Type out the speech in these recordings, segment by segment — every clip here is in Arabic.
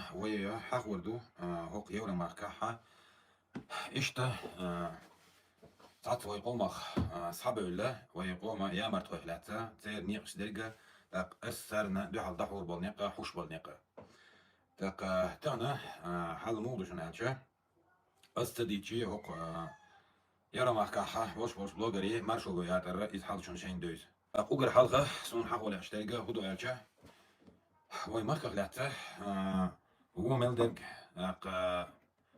تغنى ويا حق وردو هوق يورا ماركاحة إشتا تعط ويقومخ صحاب الله ويقوم يا مرت وحلاتا تير نيقش درجة تاق أسرنا دو حال دحور بالنقة حوش بالنقة تاق تغنى حال موضوع شنالشة أستديتشي هوق يرى ماركاحة وش بلوغري مارشو بياتر إز حال شون شين دوز أقر حلقة سون حق ولا اشترقة هدو ألشة وي ماركاح لاتا وملدق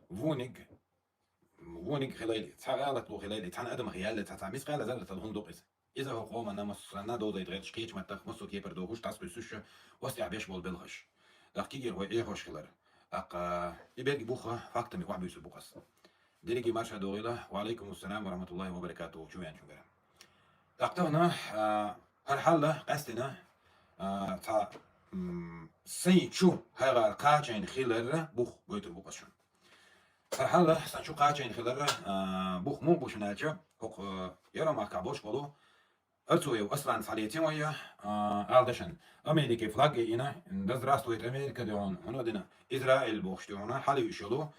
وونيج وونيج خلالي تحقالت لو خلالي تحن ادم خيال تتعميس قال زال تلهون إز اذا هو قوم انا مصرنا دو زي تغير شكيتش متخ مصو كيبر دو هوش تاسبي سوش وستع بيش بول بالغش دقيقة هو ايه هوش خلال يبقى بوخة فاكتم يقع بيسو بوخس ديريجي ماشا دوغيلا وعليكم السلام ورحمة الله وبركاته شو يعني شو كلام تقطعنا هالحالة قصدنا تا سي شو هاغا قاچين خيلر بوخ بويتر بوقشون هالحالة سانشو قاچين خيلر بوخ مو بوشناچا هوق يرا ما كابوش بولو ارتوي اصلا فعاليتين ويا алдашан امريكا فلاج هنا здравствует امريكا دون هنا دنا اسرائيل بوش دون حالي يشلو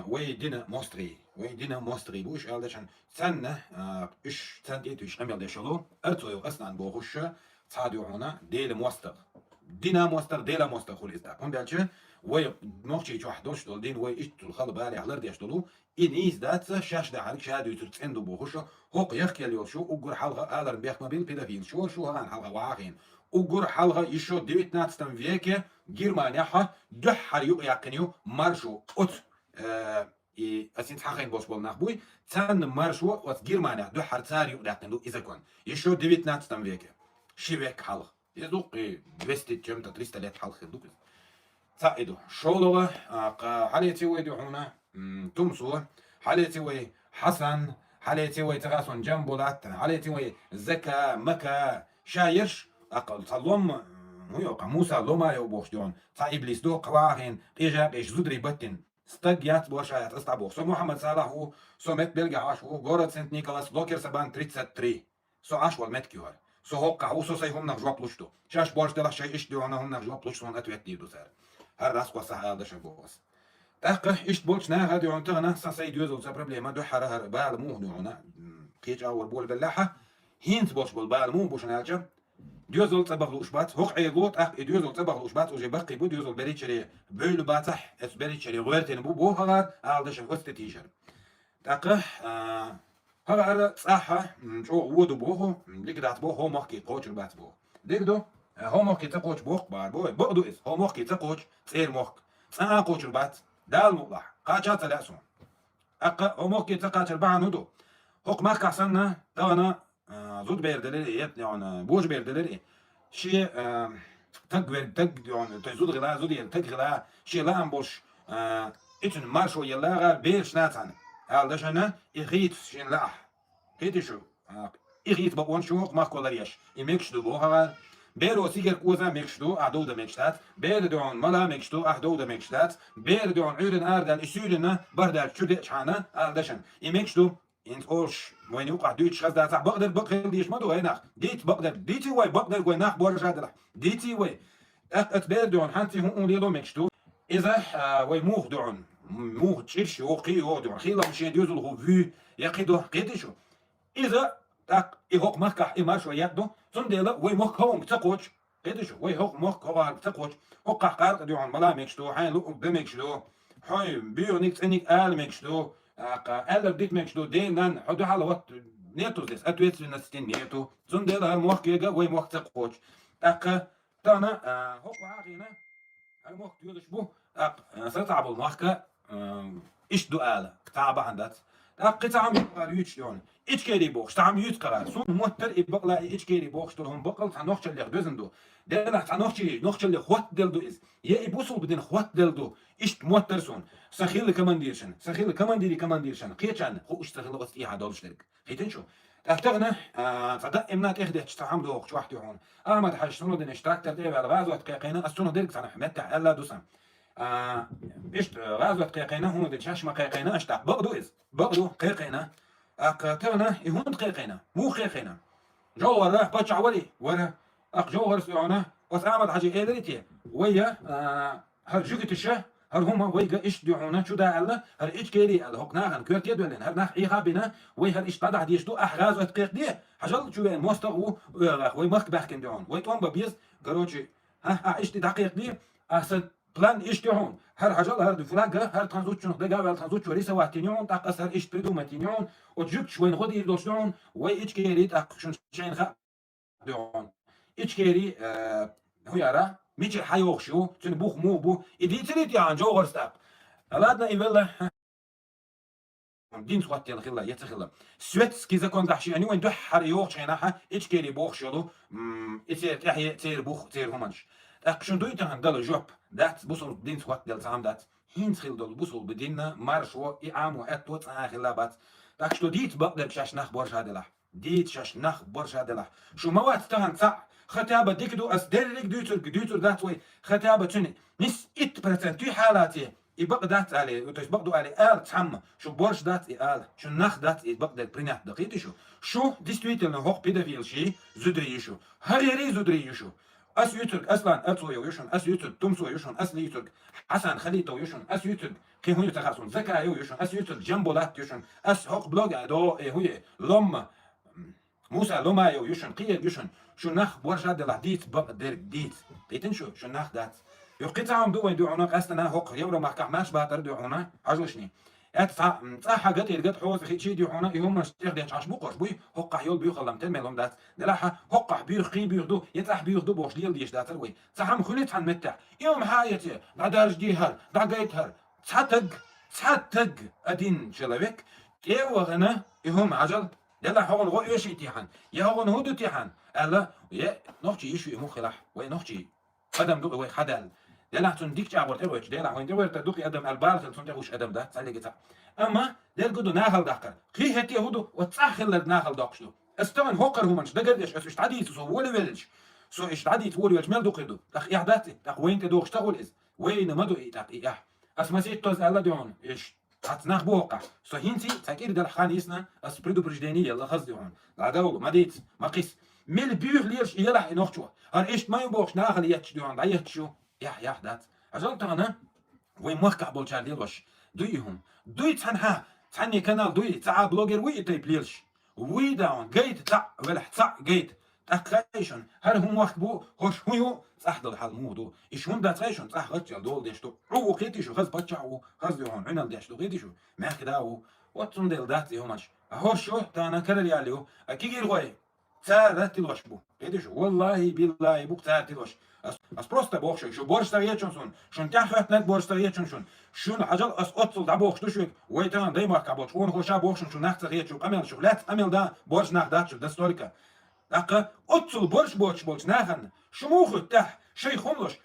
ويدنا موستري بوش алдашан سنة اش سنتيتو اش امل دشلو ارتوي اصلا بوخش صادو هنا ديل موستر دينا موستر ديلا موستر خول ازدا هم بالچه وي نوخشي چو حدوش دول دين وي اش الخل بالي احلر ديش دولو ان از دات شاش ده حالك شادو ترتندو بوخش هوق يخكل يوشو وقر حلقة آلر بيخ مابين بيدافيل شو هغان حلقة واعين وقر حلقة يشو 19 веке Германия دحر يقنيو مارشو ات اسين تحقين بوش بول نخبوي تان مارشو وات Германия دحر تار يقنيو إذا كون يشو 19 веке شبك حلقة يدوق 200 чем-то 300 лет حلقة دوك تايدو شولوغا حاليتي ويدو هنا تمسو حاليتي وي حسن حاليتي وي تغاسون جنبولات حاليتي وي زكا مكا شايرش اقل تلوم ميوقع موسى لوما يوبوش دون تا ابليس دو قواهن قيجا قيش زدري بطن ستاجيات بوشايات استعبوخ سو محمد صلاح هو سو مت بلغا عاش هو غورد سنت نيكولاس لوكر سبان 33 سو عاش والمت كيوار سو هوقع هو سو سي هم نخجوا بلوشتو شاش بوش دلح شي اش دو انا هم نخجوا بلوشتو اتويت ديدو سار هر راس قصة هذا شبوس تاقه إشت بولشنا هادي عن تغنا ساسي ديوزو سا بروبليما دو حرا بال مو هنا قيج أول بول بلاحة هينت بوش بول بال مو بوش ناجا ديوزو تبغ لوشبات هوق عيغوت ديوزو تبغ لوشبات وجي بقي بو ديوزو بريتشري بول باتح اس بريتشري غويرتين بو هغار عالدش غوست تيشر تاقه هغار صاحة شو وودو بوهو لقدات بوهو مخكي قوش البات بوه ديكدو هو مخكي تقوش بوخ بار بوه بقدو إس هو مخكي تقوش تسير مخك قوش البات دال مطلح قاچات لأسون هو مخكي تقاچر بعن هدو هوق مخك أحسننا تغنا زود بيردلري يعني بوش بيردلري شي تق يعني تزود غلا زود تق غلا شي لا أمبوش إتن مارشو يلاغا بيرش ناتان هالدشنا إغيت شين لاح هيتي شو إغيت بقون شو هوق مخ كولاريش إميكش دو بوها بيرو سيجر كوزا ميكشتو أحدودا ميكشتات بير دون ملا ميكشتو أحدودا ميكشتات بير دون عيرن أردل إسولنا بردل شدة شحنا أردشن إميكشتو إنت أولش وين يوقع دويتش غزدا تاع بقدر ديش مدو هناخ ديت بقدر ديتي واي بقدر ويناخ بورجا دلح ديتي واي أت بير دون حنتي هون ليلو ميكشتو إذا واي موخ دون موخ تشيرش وقي هو دون خيلا مشي ديوزو الهو في يقيدو قيدشو إذا تاق إهوق مكح إماشو يدو سنديلا وي مخ هون تقوش قيدشو وي هوق مخ هون تقوش هوق قار ديون ملا ميكشتو حين لو بميكشتو حي بيونيكس انيك آل ميكشتو آل ديك ميكشتو دينان حدو حالا وات نيتو زيس أتويت في نستين نيتو سنديلا هالمخ يجا وي مخ تقوش تاق تانا هوق عاقينا هالمخ يودش بو سرطع بالمخ إيش دو آلة تعبا عندات قطعة من يوتش دون إيش كيري بوخش تعم يوت قرار سون موتر إبقلا إيش كيري بوخش ترهم بقل تنوخش اللي غدوزندو دلنا تنوخش اللي خوات دلدو إز يا إبوسل بدين خوات دلدو إيش موتر سون سخيل كمان ديرشن سخيل كمان ديرشن قيتشان خو إيش سخيل بس إيه هدول شلك قيتن شو تختغنا صدق إمنات إخدة تستعمل دوخ شو واحد يهون أحمد حاج سنو دين اشتراك ترتيب على غاز وتقيقينا السنو ديرك سنة حمتة ألا دوسن إيش غاز وتقيقينا هون دين شاش ما قيقينا اشتاق بقدو إز بقدو قيقينا تغنا يهون قيقينا مو قيقينا جوهر باتش عولي ورا جوهر سيونا وسامد حاجة إيدريتي ويا هر جوكت الشه هر هما ويجا إيش دعونا شو دا الله هر إيش كيري الله هوك ناهن كيرت يدولن هر ناخ إيها بنا وي هر إيش طلع ديش دو أحراز وتقيق دي حجل شو بين موستغو وي مخك بحكن دعون وي توان ببيز قروجي ها إيش دقيق دي أحسن بلان إيش دعون هر حجل هر دفلاجة هر ترانزوت شنو دقا ولا ترانزوت شو ريسا واتينيون تاقص هر إيش بريدو ماتينيون وتجوك شوين خدي دوش دعون وي إيش كيري تاق شن شين خا دعون إيش كيري هو يرى ميجي حيوخ شو تن بوخ مو بو إدي تريد يعني جو غرستاب هلادنا إيفلا دين سوات يلا خلا يتخلا سويت سكيزا كون دحشي يعني وين دح حريوخ شيناها إيش كيري بوخ شلو إتير تحية تير بوخ تير همانش أقشن دوي تهان دل جوب دات بوصل دين سوات دل سام دات هين تخيل دل بوصل بدينا مارش و إعام وأت وت آخلا بات تاكشتو ديت بقدر شاش نخ برش هذا ديت شاش نخ برش هذا شو مواد تهان صع ختابة ديكدو أس ديرلك دوتر ذات وي ختابة تني نس 8% في حالاتي يبقى دات عليه وتشبقدو عليه آل تحمى شو برش دات آل شو نخ دات يبقى دل برينات دقيقة شو ديستويت لنا هوق بيدافيل شي زدري شو هر يري زدري شو أس يترك أصلا أتسو يوشون أس يترك تمسو يوشون أس يترك حسن خليتو يوشون أس يترك كي هو يتخاصون زكاة يوشون أس يترك جنبولات يوشون أس هوق بلوغ دو هو لما موسى لما يوشون قيل يوشون شو نخ برش هذا لحديت بقى دير ديت قيتن شو نخ دات يقطعهم دو يدعونا قصدنا هوق يورو محكح ماش باتر دعونا عجلشني صح حاجات يرجع حوز خي شي دعونا يهم مشتيخ ديش عش بقرش بوي هوق يول بيو خلم تملهم دات دلاحة هوق بيو خي بيو دو يتح بيو دو بوش ديال ديش داتر وي صح مخليت عن متع يوم حايتي دارج دي هر دقيت هر تصدق ادين شلبك تيو غنا يهم عجل يلا هون غو ايش يتيحن يا هون هودو تيحن الا يا نوختي يشو يمو خلاح وي نوختي قدم دو وي خدل يلا تون ديك جابر ترويش ديلا وين دور تدوقي ادم البال تون تغوش ادم ده صلي قطع اما دير قدو ناهل دقر خي هتي هودو وتصخل ناهل دقشلو استمن هوقر همنش دقردش اس تعدي سو ولا ولش سو ايش تعدي تقول ولش مال دوقدو اخ احداتي اخ وين تدوق اشتغل از وين ما دو اي اسمسيت توز الله دون ايش هتناخ بوقع سو هينتي تاكيد دل خان يسنا اسبريدو برجدانيه يلا خصدي هون العداول ما ديت ما قيس ميل بيغ ليرش يلا نوختو هر ايش ما يبوخش ناخل يتش دون ضيت شو يا دات عجل تانا وين موقع بولشار ديلوش دويهم دوي تنها تعني كانال دوي تاع بلوجر وي تايب ليرش وي داون جيت تاع ولا تاع جيت تاكايشن هر هم وقت بو هوش هو صحدل حال مودو ايش هم داتايشن صح غتش دول ديشتو او قيتي شو خز باتشاو خز يهون عنال ديشتو قيتي شو ما كداو واتون ديل داتي هماش هوش شو تانا كرر ياليو اكي غير غوي تاعت تلوش بو قيتي شو والله بالله بو تاعت تلوش اس بروستا بوخش شو بورش تاعيتشون شون تاخت نت بورش تاعيتشون شون عجل اس اوتل دا بوخش دوش وي تان دايما كابوش اون خوشا بوخش شو ناخت تاعيتشو امل شو لات امل دا بورش ناخ داتشو دا ستوريكا دقة أتصل بورش ناخن شموخ تح شي خملش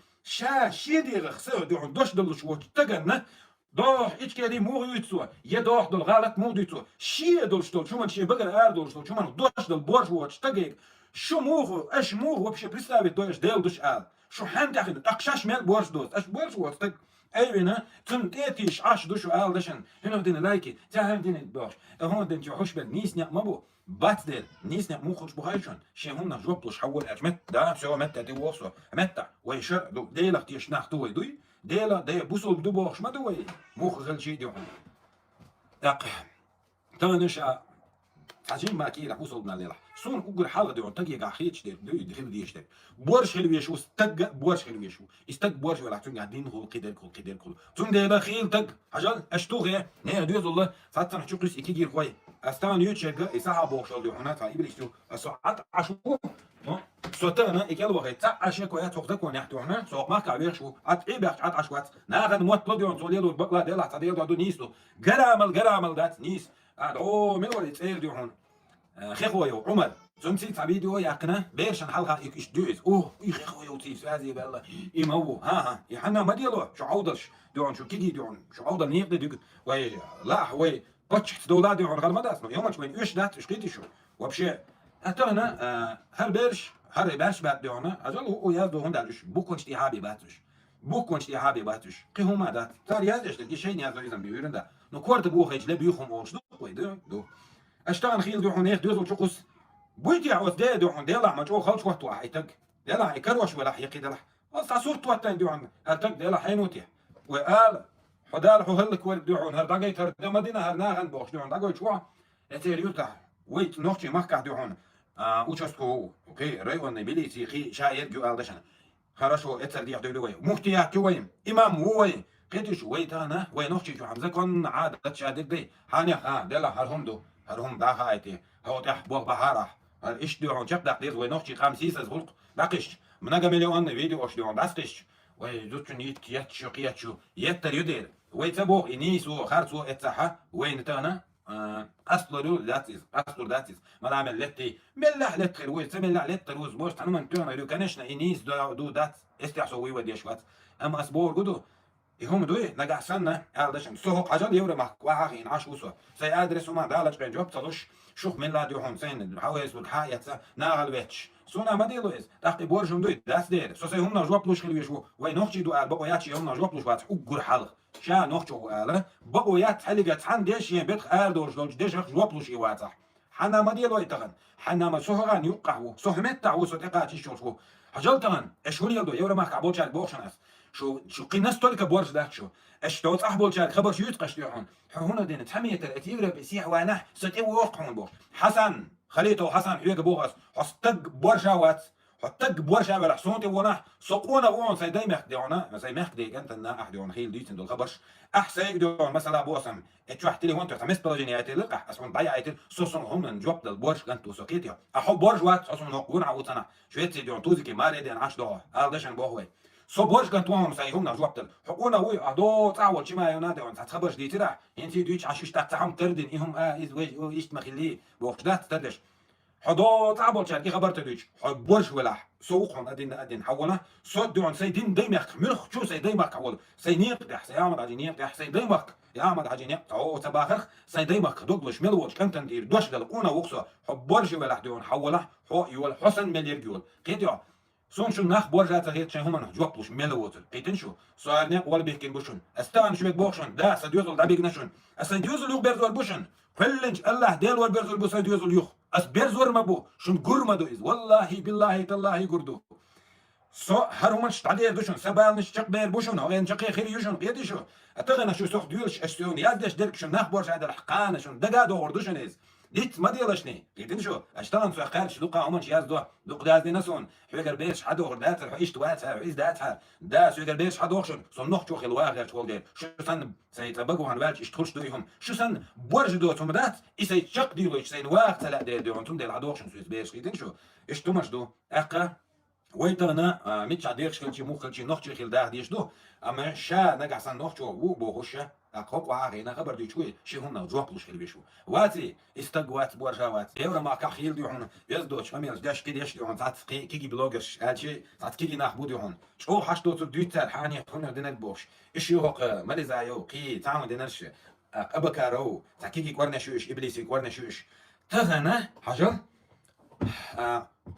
شيدي غخسر دون دوش دلش وش تجنا دوح إيش كذي مو يتسوى يدوح دل غلط مو يتسوى شي دلش دل شو من شي بقر دلش دل شو من دوش دل بورش وش تجيك شو موخ اش موخ وبش بريستافي دوش دل دوش شو حنت أخذ أقشاش مال بورش دوست اش بورش وش تج أيوة تم تيتيش عش دوشو دشن هنا بدنا لايكي تعال بدنا بورش هون بدنا تحوش بالنيس ما بو باتدل نيسنا مو خرج بهايشون شي هم جوبلش حول اجمت دا سو متى دي وصو متى ويشر دو ديلا تيش ناختو دوي ديلا دي بوسو بدو بوخش ما دوي مو خل شي دي دق تنشا عجين ما كي راح وصلنا ليلا سون اقر حاله دي تجي قاخيتش دي دخل دي يشتك بورش حلو يشو استق بورش حلو يشو استق بورش ولا تون قاعدين هو كده كل تون دي خيل تق حجل اشتوغي نه دوز الله فاتن حشوقس اكي غير خوي استان يوتشيغ اسا بوخشل دي هنا تا يبلشتو ساعات عشو سوتنا اكل وقت تاع عشكو يا توقتك ونحتو هنا سوق ما كعبير شو اتعيب عت عشوات ناخذ موت لوديون توليلو بقلا ديلا تديل دو نيستو جرامل دات نيس او من ولي تير دي هون خيخويو عمر زمسي تعبيدو يقنا بيرشن حلقه ايش دوز خيخويو تيس هذه بالله يمو ها يحنا ما ديلو شو عودش دون شو كيجي دون شو عودل نيق دي وي لا وي باتشت دولادي عن غير مداس يوم وين ايش دات ايش قيتي شو وبشي اتانا هر بيرش هر بيرش بعد ديونا اجل هو يازدو هندالش بوكونش دي هابي باتش قي هما دات تار يازش دي شيء يازو يزن بيورندا نو كورت بو خيج لبيخم اوش دو اشتغل خيل دو هنيك دوزو تشقص بويتي عوز دي دو هن ديلا ما جو خلص وقت واحد تك ديلا يكروش ولا حيقي دلا اصلا صورت واتن ديون هرتك ديلا حينوتي وقال حدال حو هلك ورد ديون هر دقيت هر مدينه هر ناغن بوش ديون دقيت شو اتيريوتا ويت نوختي مكة ديون участковый اوكي район милиции خي شاير جو алдашана хорошо это دي يحدو لوي مفتي كوين امام وين قدش ويتانا وين نوختي شو حمزه كون عاد تشادك دي هانيا ها دلا هرهم دو هرهم دا هايتي هو تح بو بحاره ايش ديون شق دقيق وين نوختي 50 زغلق دقيش много миллионный видео что он даст وي زوت نيت ياتشو قياتشو يتر يدير ويتبو انيسو خارسو اتسحا وين تانا اصلو ذاتيز ما نعمل لتي ملح لتر ويت ملح لتر وز بوست انا من تانا لو كانشنا انيس دو ذات استحسو وي ودي شوات اما اسبور قدو هم دوي نجح سنة علشان سوق عجل يوري مع واحد عاش وسوا سي ادرس وما دالش بين جوب تلوش شوف من لا ديوهم سين حويس والحياة ناغل بيتش سونا ما ديلويز تحقي بورجم دوي داس دير سو سي هم نجوب لوش خلوي شو وي نوختي دو قال بقوا ياتشي هم نجوب لوش بات وقر حلق شا نوختو قال بقوا يات حلقت حن ديش بيت اردوش دونج ديش جوب لوش يواتح حنا ما ديلوي تغن حنا ما سوغان يوقعو سوهمت تعو سو تقاتي شو حجل تغن اشولي يدو يوري ماك عبوچال بوخشنس شو قيناس تولك بورج داك شو اش توت احبول شال خبر شو يتقش ديون هنا دين تحمية الاتيورا بسيح وانح ستي وقعون بوش حسن خليته حسن حيوك بوغس حستق بورشاوات حتق بورشا ولا حسونتي ونح سقونا وون سي دايمخ ديونا سي مخ دي كانت نا اح ديون خيل ديتن دول خبرش احسيك ديون مثلا بوسم اتشو حتلي هون تمس بلجينياتي لقح اسون ضيعتي سوسن هم نجوب دل بورش كانت سوكيتيا احو بورج وات اسون نقون عوتنا شويتي ديون توزيكي مالي دين عش دو الدشن بوهوي سو بورج كانت وون سي هم نجوب دل حقونا وي ادو تعول شي ما يونادي اون تخبرش دي ترا انتي دويتش عشيش تاعهم تردن اهم از وي ايش مخلي بوخدات تدش حضو تعبوا شاركي خبرت دويش بورش ولاح سوقهم ادين حوله صد دون سيدين ديمك ملخ شو سي ديمك حول سي نيقدح سي عمد عجين يقدح سي ديمك يا عمد عجين يقطع او تباخخ سي ديمك دوغلش ملوش كنت ندير دوش دلقونا وقصو بورش ولاح دون حوله حو يول حسن ملير جول قيتيو سون شو نخ بورجات غير شي هما جوبلوش ملوتر قيتن شو سؤالني ولا بيحكي بوشن استان شو بوشن دا سديوزل دا بيغنشن اسديوزل يوغ بيرزول بوشن كلنج الله ديل ور بيرزول بوسا ديوزل يوغ اس بيرزور مبو شن قرمدو إز والله بالله تالله قردو سو هرمش تعدي دوشن سبال نش شق بير بوشن هو ينشق خير يوشن قيدي شو اتغنى شو سوق ديولش اشتون يادش ديرك شن نخبرش هذا الحقانه شن دقادو وردوشن إز ديت ما ديلشني قيدين شو اشتغل في قالش لقا عمش يازدو دوق داز دي نسون حيقر بيش حدو غردات الحيش تواتها عيز داتها داس يقر بيش حدو خشن سن نخ شو خلوا غير شو دير شو سن سيتبقوا عن بالش اشتخش دويهم شو سن برج دو تومدات يسي شق ديلوش سين واقت لا دير ديون توم ديل عدو خشن سويس بيش قيدين شو اشتمش دو اقا ويترنا ميتش عديرش كلشي مو كلشي نخشي خيل داه ديش دو اما شا نقع سن نخشو وو بوهوشا اقوق وعاغينا خبر دي شوي شي هم نجوقلوش خيل بيشو واتي استقوات بورجاوات يورا ما كخيل ديون يزدوش فاميلش داش كي ديش ديون تاع كيكي بلوجرش هادشي تاع كيكي ناخبو ديون شو حشتو دوتال حاني خنا دينا البوش ايش يوق ماليزايو قي تعمل دينرش ابكارو تاع كيكي كورنا شوش ابليسي كورنا شوش تغنى حجر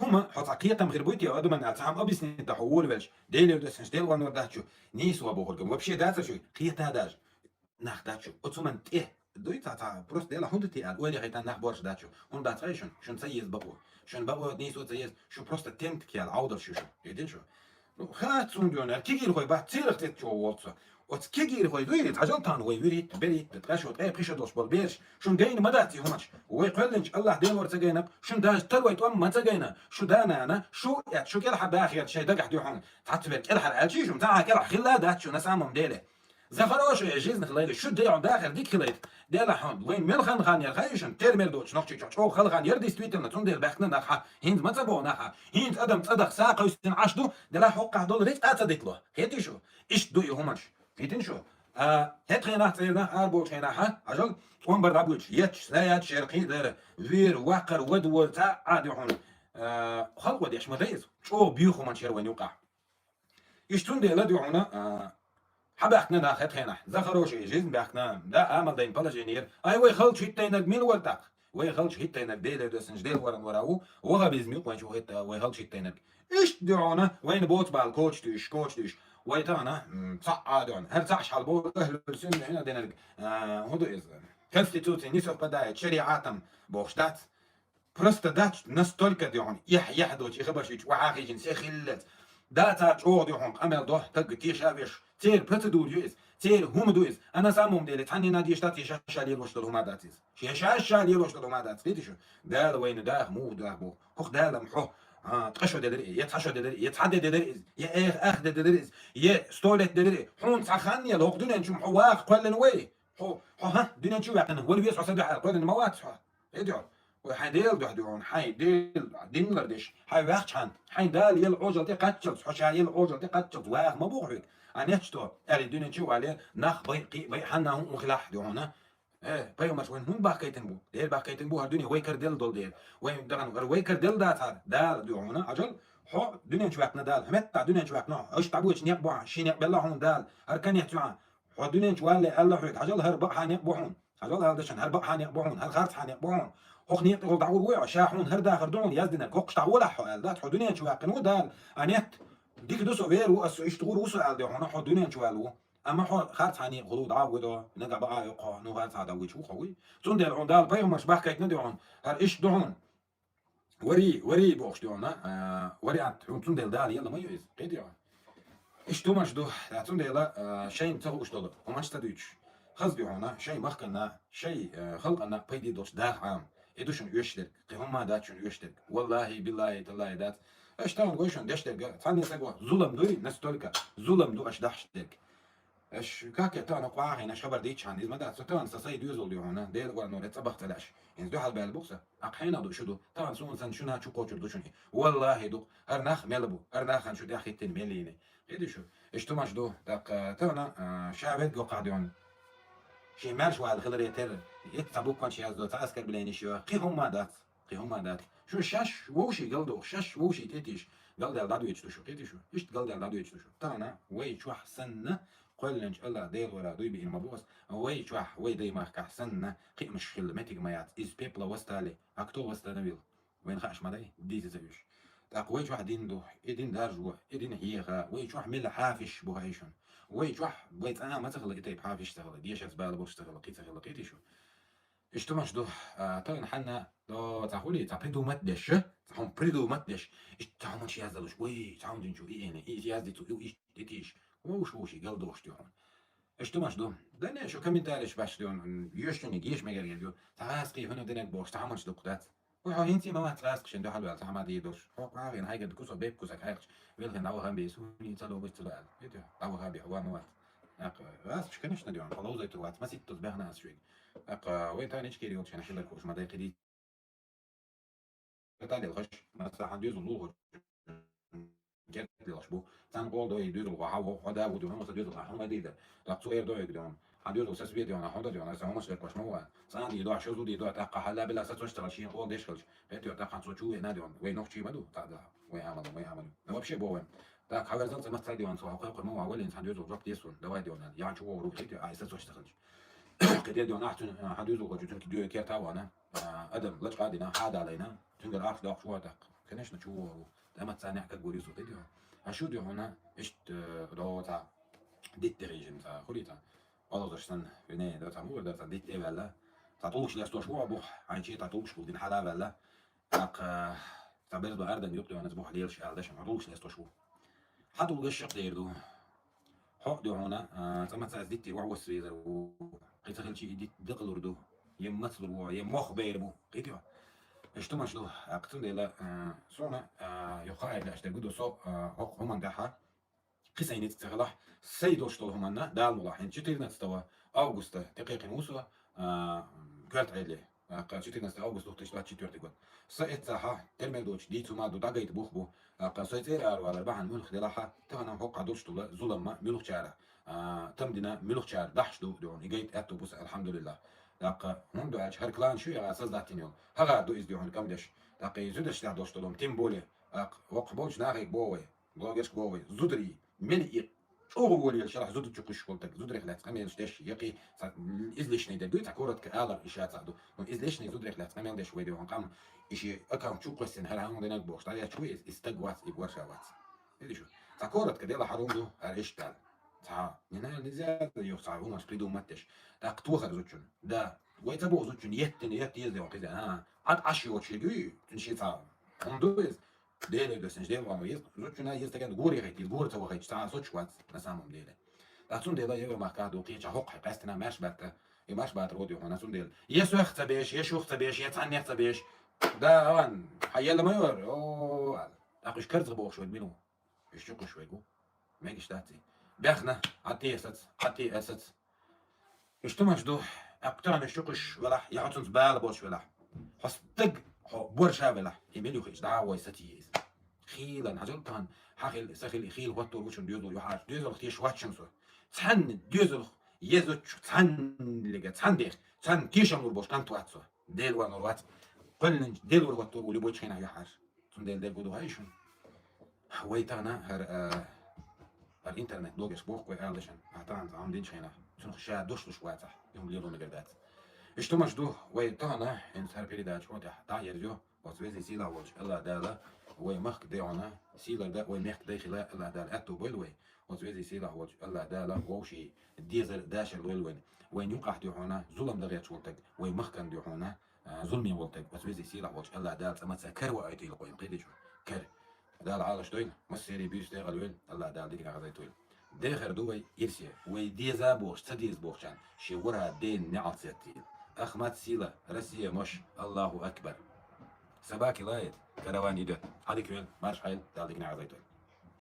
هما حتى تم غير بويتي ادو من اتعام ابيسني تحول بالش ديلي ودسنش ديل وانو داتشو نيس وابوغلكم وبشي داتا شو قيتا داج ناخ داتشو اتسومن ايه دوي تاع بروس ديلا هوندتي ال ولي غيتا ناخ بورش داتشو هون داتريشن شون سيز بابو شون بابو نيس وتسيز شو بروست تنت كيال عودر شو يدين شو خات سونديون كيجي روي بات تيرخت تشو واتس وات كيجي روي دوي تاجل تان وي ويريت بريت تقاشو اي بريشو دوش بالبيرش شون دين مداتي همش وي قلنج الله دين ورتجينك شون داج تروي توم ما تجينا شو دانا انا شو يا شو كل حد اخر شي دقح ديوحون تعتبر كل حد الشي شو متاع كل خلا دات شو نسامم ديله زفروش يجيز نخليل شو ديون داخل ديك خليت ديلا حون وين ملخن خان يرخيشن تيرمير دوتش نوختي تشو خلخان يردي ستويتر نتون ديل بخنا نخا هند ما تبو نخا هند ادم تصدق ساقه يستن عشدو دلا حق دول ريت اتديتلو هيتي شو ايش دوي همش هيتين شو هت خينا تيرنا اربو خينا ها اجل وان برابوش يتش سايات شرقي دير فير وقر ودو تاع عادي هون خلق وديش مديز شو بيوخو من شير وين يوقع يشتون ديلا ديونا حبحنا ناخد خينا زخروش يجيزن بحنا دا امل دين بلاجينير اي وي خلش هيتينك مين ولتاق وي خلش هيتينك ديل دسنج ديل ورن وراو وغا بيزميق وين شو هيت وي خلش هيتينك ايش دعونا وين بوت بالكوتش تيش كوتش تيش ويتانا صح دون هل صح حلبو اهل السن هنا دينك هدو از конституции не совпадает شريعاتهم بوشتات просто дать настолько دون يحدوش يخبرش وعاقيجن سيخلت Da ta çoğu diyor hon amel do tak ki şaviş. Ter pötü dur yüz. Ter hum du is. Ana samum dele tani na diştat yaşa şaliye boşlar humadatiz. Yaşa şaliye boşlar humadatiz. Dedi şu. Da وين da mu da bu. Hok da lam ho. Ha taşo dedir. Ye taşo dedir. Ye tade dedir. Ye ah dedir. Ye stolet dedir. Hon sahan ya lok dünen çum huwa qallen way. Ho ha dünen çu yakın. Wal biyas asad ha qallen mawat. Ediyor. وحيديل دحدون حيديل دينلر ديش حي وقتان حي دال يل عجل دي قتشل حشا يل عجل دي قتشل واغ ما بوحك أنا يشتو اللي دون شو عليه نخ بي حنا هم مخلاح دهونا إيه بيو مش وين هم باكيتن بو ديل باكيتن بو هالدنيا ويكر ديل دول ديل وين دغن غير ويكر ديل دات هذا دال دهونا عجل حو دنيا شو وقتنا دال همت تاع دنيا شو وقتنا ايش تعبوش نيق بو شين بالله هون دال هركن يحتوان حو دنيا شو اللي الله حيك عجل هربق حانيق بوحون عجل هذا شن هربق حانيق بوحون هالخارت حانيق بوحون هخنيت غل دعور ويع شاحون هردا خردون يزدنا كوكش تعولا حال دات حدونيا شو قنو دال انيت ديك دوسو وير واس اشتغور وسو على هنا حدونيا شو قالو اما حو خارت هاني غلو دعودو نغا بقى يقع نو غات هذا ويشو خوي تون دال عون دال بايو مش باخ كايت نديون هر ايش دهون وري بوخش ديونا وري عت تون دال يلا ما يوز قيديو ايش تو مش دو تون دال شيء تغو اشتغل وماش تدوش خز ديونا شيء مخكنا شيء خلقنا بيدي دوش داخ عام إدوشن يشترك قهم ما داتشون يشترك والله بالله تالله دات اشتغل ويشون دشترك ثاني سقوا ظلم دوي نستولك ظلم دو اش دحشتك اش كاكا تانا قواعي اش خبر ديتش عن إذا ما دات ستان سصيد يوزل دي هنا ديل ولا نور تصبح تلاش يعني دو حال بالبوكسة أقحينا دو شدو طبعا سون سن شنو هاتشو كوتشر دو شنو والله دو أرناخ ملبو أرناخ شو داخل تن مليني إيدي شو اشتو ماش دو داك تانا شعبت جو قاعدون شي مالش واحد خضر يتر يتعبوك كان شي عزو تعسكر بلين شو قي هم دات شو شاش ووشي قلدو شاش ووشي تيتيش قلد على دادو يجتو شو تيتي شو ايش قلد على دادو يجتو شو تانا وي شو حسنا قلنج الله ديل ولا دوي بي المبوس وي شو وي دي ما كحسنا قي مش خلمتك ما يات از بيبلا وستالي اكتو وستانويل وين خاش ما داي دي زيوش تاق وي شو دين دو ادين دارجو ادين هيغا وي شو مل حافش بوهايشون وي شو بيت انا ما تخلق تيب حافش تخلق ديش زباله بوش تخلق قيتي شو اشتو مش دو طبعا حنا دو تقولي تابيدو متدش هم بريدو متدش ايش تعمل شي هذا وي تعمل جنجو ايه يعني ايه يازدي تو ايش تيتيش وشي قلدوش ديون اشتو مش دو دنا شو كم انتارش باش ديون يشتني جيش مگر ديو تاسقي هنا دنك بوش تعمل شو قدات وحو هنتي ما تاسق شندو حلو على تعمل دي دوش هو قاغين هاي قد كوسو بيب كوسك هايش ويلهن داو هم بيسوني تلو بيتلال يدو داو هابي هو موات راس شكنش نديون خلاص زي توات ما سيت تصبحنا اسوي وين تاني كيري وش انا حلك وش ما دايقدي تاني الغش مثلا حد يزن جت لاشبو تان قول دوي دوي وحاو حدا ودون ما تدوي ما ديدا تقصو اير دوي قدام حد يزن اساس بيدي انا حدا دي انا سامو مش كوش مو سان دي دو شو دي دو تاقا حلا بلا اساس اشتغل شي قول ديش خلش بيتي تاقا سو شو هنا دي وين نوخشي مدو تاع وين عملوا ما بشي بو تاق حاول زلت ما تاع دي وان سو حقيقه مو اول انسان يزن جوب ديسون دواي دي انا يعني شو روح تي اساس اشتغل قد يدون احسن حد يزن قد تنك ديو كير تاوانا ادم لج قادنا حدا علينا تنقل اخ داق شو تاق كناش نشوفه لما تسانع كغوريزو دي هشو دي هنا اشت دو تاع ديت ريجن تاع خليتا والله درستن بني دو تاع مو دو تاع ديت اي ولا تاع طولش لاستو شو بوح عايشي تاع طولش ودين حدا ولا تاق تاع بيردو اردن يقطو انا زبوح ديالش علداش ما طولش لاستو شو حدو القشق ديردو حق دو هنا تما تاع ديت وعوس ويزر و قيت خلشي ديت دقلردو يمثل و يمخ بيربو قيتو اشتو مشلو اقتن ديلا سونا يقاعد لاش تقدو سو هم عندها قيسين تتغلح سيدوش طول هم عنا دال ملاح يعني شتير نتستوى أوغستا دقيقة موسى قالت عليه قال شتير نتستوى أوغستا تشتغل شتير تقول سيد ساحة ترمل دوش دي توما دو دقيت بوخ بو قال سيد إير على بحن ملخ دلاحة تهنا هوق عدوش طول ظلم ما ملخ شارع تم دينا ملخ شارع دحش دون إجيت أتو بوس الحمد لله دقة هم دو هر كلان شو يا أساس داتين يوم هغا دو إزديون كم دش دقة يزودش تعدوش طولهم تيم بولي وق بوش ناغيك بوي بلوغش بوي زودري من شو بقول يا شرح زود تشوكش قلتك زود رحلات قام يلشتش يقي إزليش نيدا دويت عكورة كآلر إشاعة صعدو إزليش نيزود رحلات قام يلدش ويدي وقام إشي أكام شو قصن هل هم دينك بوش تعالى شوي استجوات إبوار شوات إيه شو عكورة كده حرام دو هريش تال صح هنا نزاد يخصع هما سبريدو متش تاقتو خرجوتشون ده ويتبو زوتشون يتن يت يزي وقيزة عاد عشي وتشيجي تنشي صعب هم دويز Деле gösünç değil var mı? Zutçuna yirtegen guri gayt, guri tawa gayt, ta soç wat na samum dele. Datsun dela yewe marka do qicha hoq qastina marsh batta. Marsh bat rodi hona sun del. Yesu xta beş, yesu xta beş, yetan xta beş. Da an hayal ma yor. O aqish karz boq şoy minu. İşçi kuş ve bu. Meg iştahti. Bexna ati esat. İşte majdu. Aqtan işçi kuş vela yaqtun zbal boş vela. Hastig برشا بلا يميلو خيش دعوة يستيز خيلا هجلتان حخل سخل خيل وتر وشن ديوزل يحاش ديوزل ختيش واتشن سو تحن ديوزل يزوج تحن لقى تحن ديخ تحن تيشن وربوش كان تواتسو ديل وانور وات قلن ديل ور وتر ولي بوش خينا يحاش تون ديل قدو هايشن ويتانا هر انترنت لوجش بوخ كوي قالشن اعتان عم دين خينا تون خشا دوش واتح يوم ليلو نقدات Что между ويتانا إن صار передача вот та يرجو وسويزي سيلا وش الله دالا ويمخ ديونا سيلا دا ويمخ داخلا الله دال أتو بلوي وسويزي سيلا وش الله دالا وشي ديزر داشر ويلوين وين يقع ديونا ظلم دغيت شولتك ويمخ كان ديونا ظلمي ولتك وسويزي سيلا وش الله دال أما تسكر وأيتي القوين قيدي شو كر دال عالش دوين مسيري بيشتغل وين الله دال ديك غزاي تويل داخر دوي يرسي ويديزا بوش تديز بوشان شي ورا دين نعطيتي أخمات سيلة روسيا مش الله أكبر سباكي لايت كروان يدت هذيك وين مارش حيل تعطيك نعزيتون